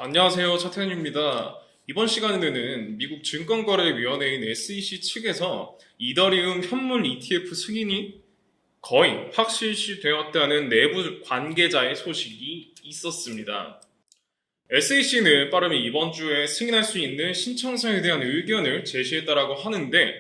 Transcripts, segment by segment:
안녕하세요. 차태현입니다. 이번 시간에는 미국 증권거래위원회인 SEC 측에서 이더리움 현물 ETF 승인이 거의 확실시되었다는 내부 관계자의 소식이 있었습니다. SEC는 빠르면 이번 주에 승인할 수 있는 신청서에 대한 의견을 제시했다라고 하는데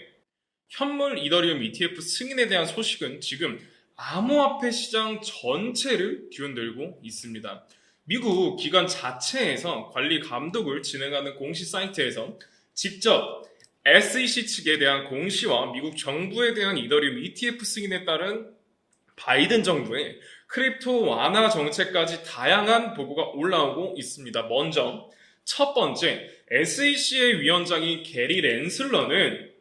현물 이더리움 ETF 승인에 대한 소식은 지금 암호화폐 시장 전체를 뒤흔들고 있습니다. 미국 기관 자체에서 관리 감독을 진행하는 공시 사이트에서 직접 SEC 측에 대한 공시와 미국 정부에 대한 이더리움 ETF 승인에 따른 바이든 정부의 크립토 완화 정책까지 다양한 보고가 올라오고 있습니다. 먼저 첫 번째, SEC의 위원장인 게리 랜슬러는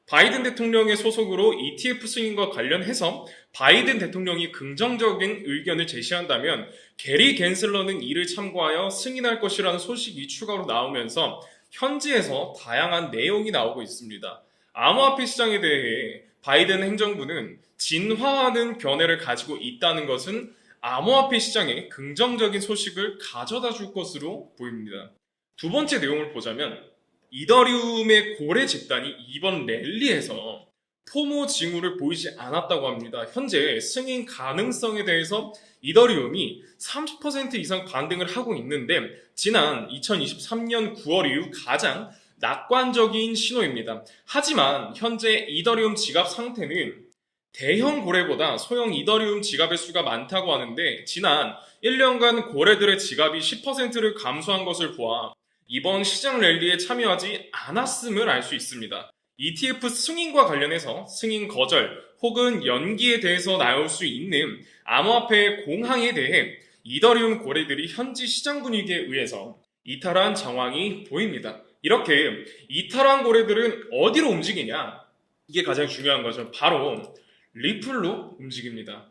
바이든 대통령의 소속으로 ETF 승인과 관련해서 바이든 대통령이 긍정적인 의견을 제시한다면 게리 갠슬러는 이를 참고하여 승인할 것이라는 소식이 추가로 나오면서 현지에서 다양한 내용이 나오고 있습니다. 암호화폐 시장에 대해 바이든 행정부는 진화하는 견해를 가지고 있다는 것은 암호화폐 시장에 긍정적인 소식을 가져다 줄 것으로 보입니다. 두 번째 내용을 보자면 이더리움의 고래 집단이 이번 랠리에서 포모 징후를 보이지 않았다고 합니다. 현재 승인 가능성에 대해서 이더리움이 30% 이상 반등을 하고 있는데 지난 2023년 9월 이후 가장 낙관적인 신호입니다. 하지만 현재 이더리움 지갑 상태는 대형 고래보다 소형 이더리움 지갑의 수가 많다고 하는데 지난 1년간 고래들의 지갑이 10%를 감소한 것을 보아 이번 시장 랠리에 참여하지 않았음을 알 수 있습니다. ETF 승인과 관련해서 승인 거절 혹은 연기에 대해서 나올 수 있는 암호화폐의 공항에 대해 이더리움 고래들이 현지 시장 분위기에 의해서 이탈한 정황이 보입니다. 이렇게 이탈한 고래들은 어디로 움직이냐? 이게 가장 중요한 거죠. 바로 리플로 움직입니다.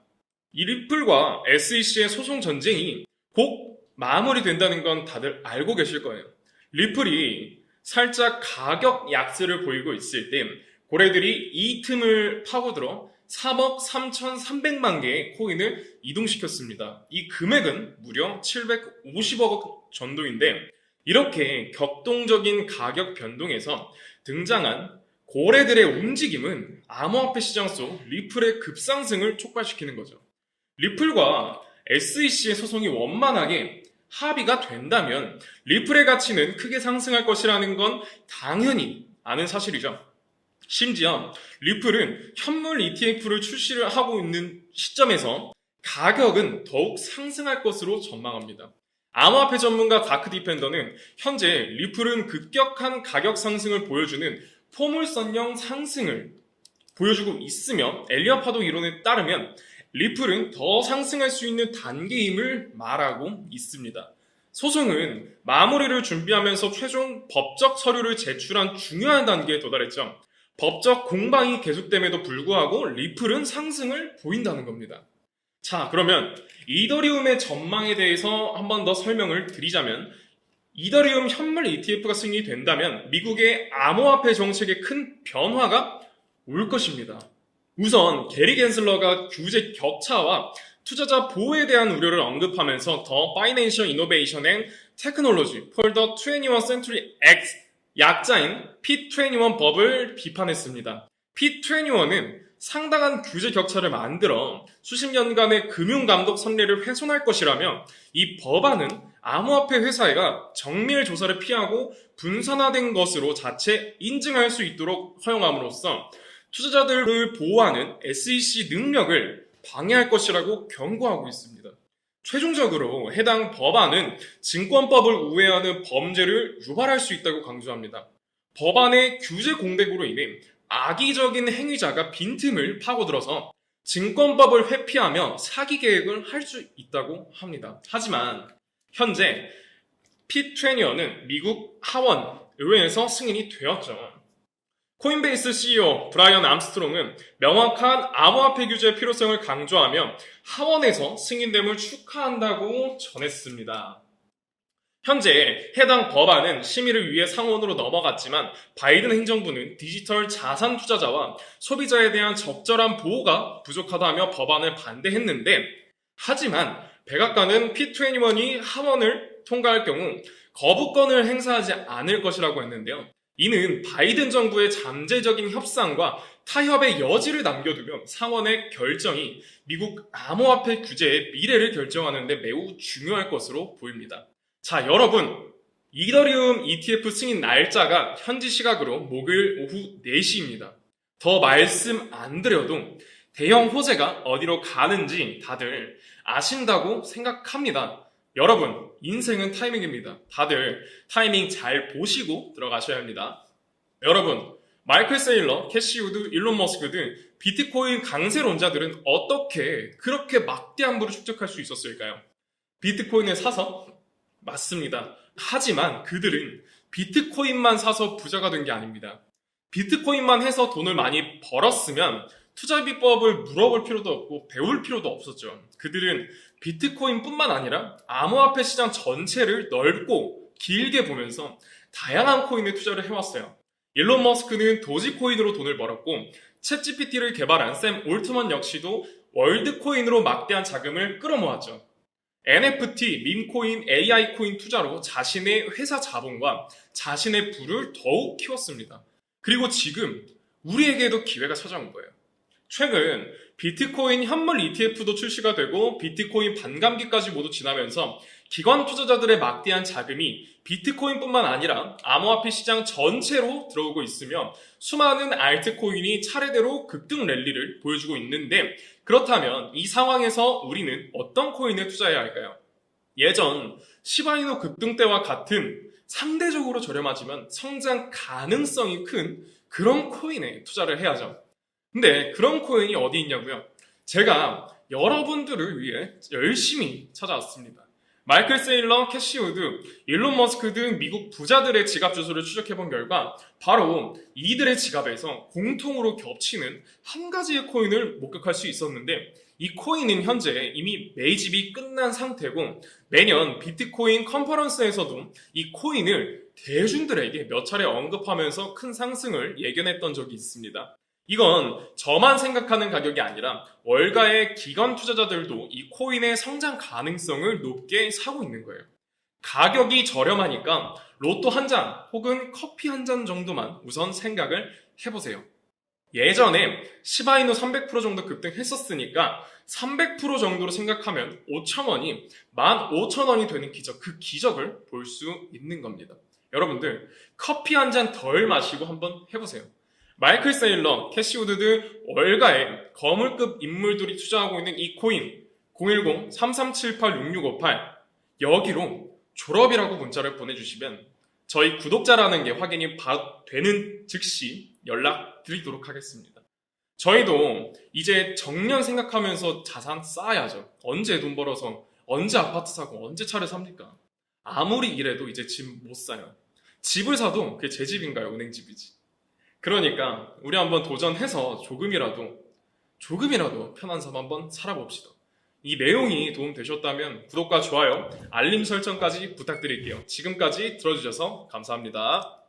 이 리플과 SEC의 소송 전쟁이 곧 마무리된다는 건 다들 알고 계실 거예요. 리플이 살짝 가격 약세를 보이고 있을 때 고래들이 이 틈을 파고들어 3억 3,300만 개의 코인을 이동시켰습니다. 이 금액은 무려 750억 정도인데 이렇게 격동적인 가격 변동에서 등장한 고래들의 움직임은 암호화폐 시장 속 리플의 급상승을 촉발시키는 거죠. 리플과 SEC의 소송이 원만하게 합의가 된다면 리플의 가치는 크게 상승할 것이라는 건 당연히 아는 사실이죠. 심지어 리플은 현물 ETF를 출시를 하고 있는 시점에서 가격은 더욱 상승할 것으로 전망합니다. 암호화폐 전문가 다크 디펜더는 현재 리플은 급격한 가격 상승을 보여주는 포물선형 상승을 보여주고 있으며 엘리엇 파도 이론에 따르면 리플은 더 상승할 수 있는 단계임을 말하고 있습니다. 소송은 마무리를 준비하면서 최종 법적 서류를 제출한 중요한 단계에 도달했죠. 법적 공방이 계속됨에도 불구하고 리플은 상승을 보인다는 겁니다. 자, 그러면 이더리움의 전망에 대해서 한 번 더 설명을 드리자면 이더리움 현물 ETF가 승인된다면 미국의 암호화폐 정책에 큰 변화가 올 것입니다. 우선 게리 갠슬러가 규제 격차와 투자자 보호에 대한 우려를 언급하면서 더 파이낸셜 이노베이션 앤 테크놀로지 for the 21st Century Act 약자인 P21 법을 비판했습니다. P21은 상당한 규제 격차를 만들어 수십 년간의 금융감독 선례를 훼손할 것이라며 이 법안은 암호화폐 회사가 정밀 조사를 피하고 분산화된 것으로 자체 인증할 수 있도록 허용함으로써 투자자들을 보호하는 SEC 능력을 방해할 것이라고 경고하고 있습니다. 최종적으로 해당 법안은 증권법을 우회하는 범죄를 유발할 수 있다고 강조합니다. 법안의 규제 공백으로 인해 악의적인 행위자가 빈틈을 파고들어서 증권법을 회피하며 사기 계획을 할 수 있다고 합니다. 하지만 현재 P21은 미국 하원 의회에서 승인이 되었죠. 코인베이스 CEO 브라이언 암스트롱은 명확한 암호화폐 규제의 필요성을 강조하며 하원에서 승인됨을 축하한다고 전했습니다. 현재 해당 법안은 심의를 위해 상원으로 넘어갔지만 바이든 행정부는 디지털 자산 투자자와 소비자에 대한 적절한 보호가 부족하다며 법안을 반대했는데 하지만 백악관은 P21이 하원을 통과할 경우 거부권을 행사하지 않을 것이라고 했는데요. 이는 바이든 정부의 잠재적인 협상과 타협의 여지를 남겨두면 상원의 결정이 미국 암호화폐 규제의 미래를 결정하는 데 매우 중요할 것으로 보입니다. 자, 여러분, 이더리움 ETF 승인 날짜가 현지 시각으로 목요일 오후 4시입니다. 더 말씀 안 드려도 대형 호재가 어디로 가는지 다들 아신다고 생각합니다. 여러분, 인생은 타이밍입니다. 다들 타이밍 잘 보시고 들어가셔야 합니다. 여러분, 마이클 세일러, 캐시 우드, 일론 머스크 등 비트코인 강세론자들은 어떻게 그렇게 막대한 부를 축적할 수 있었을까요? 비트코인을 사서? 맞습니다. 하지만 그들은 비트코인만 사서 부자가 된 게 아닙니다. 비트코인만 해서 돈을 많이 벌었으면 투자 비법을 물어볼 필요도 없고 배울 필요도 없었죠. 그들은 비트코인뿐만 아니라 암호화폐 시장 전체를 넓고 길게 보면서 다양한 코인에 투자를 해왔어요. 일론 머스크는 도지코인으로 돈을 벌었고 챗GPT를 개발한 샘 올트먼 역시도 월드코인으로 막대한 자금을 끌어모았죠. NFT, 밈코인, AI 코인 투자로 자신의 회사 자본과 자신의 부를 더욱 키웠습니다. 그리고 지금 우리에게도 기회가 찾아온 거예요. 최근 비트코인 현물 ETF도 출시가 되고 비트코인 반감기까지 모두 지나면서 기관 투자자들의 막대한 자금이 비트코인뿐만 아니라 암호화폐 시장 전체로 들어오고 있으며 수많은 알트코인이 차례대로 급등 랠리를 보여주고 있는데 그렇다면 이 상황에서 우리는 어떤 코인에 투자해야 할까요? 예전 시바이노 급등 때와 같은 상대적으로 저렴하지만 성장 가능성이 큰 그런 코인에 투자를 해야죠. 근데 그런 코인이 어디 있냐고요? 제가 여러분들을 위해 열심히 찾아왔습니다. 마이클 세일러, 캐시 우드, 일론 머스크 등 미국 부자들의 지갑 주소를 추적해본 결과 바로 이들의 지갑에서 공통으로 겹치는 한 가지의 코인을 목격할 수 있었는데 이 코인은 현재 이미 매집이 끝난 상태고 매년 비트코인 컨퍼런스에서도 이 코인을 대중들에게 몇 차례 언급하면서 큰 상승을 예견했던 적이 있습니다. 이건 저만 생각하는 가격이 아니라 월가의 기관 투자자들도 이 코인의 성장 가능성을 높게 사고 있는 거예요. 가격이 저렴하니까 로또 한 잔 혹은 커피 한 잔 정도만 우선 생각을 해보세요. 예전에 시바이누 300% 정도 급등했었으니까 300% 정도로 생각하면 5,000원이 15,000원이 되는 기적, 그 기적을 볼 수 있는 겁니다. 여러분들 커피 한 잔 덜 마시고 한번 해보세요. 마이클 세일러, 캐시 우드 등 월가의 거물급 인물들이 투자하고 있는 이 코인 010-3378-6658 여기로 졸업이라고 문자를 보내주시면 저희 구독자라는 게 확인이 되는 즉시 연락드리도록 하겠습니다. 저희도 이제 정년 생각하면서 자산 쌓아야죠. 언제 돈 벌어서 언제 아파트 사고 언제 차를 삽니까? 아무리 일해도 이제 집 못 사요. 집을 사도 그게 제 집인가요? 은행집이지. 그러니까 우리 한번 도전해서 조금이라도 편한 삶 한번 살아봅시다. 이 내용이 도움되셨다면 구독과 좋아요, 알림 설정까지 부탁드릴게요. 지금까지 들어주셔서 감사합니다.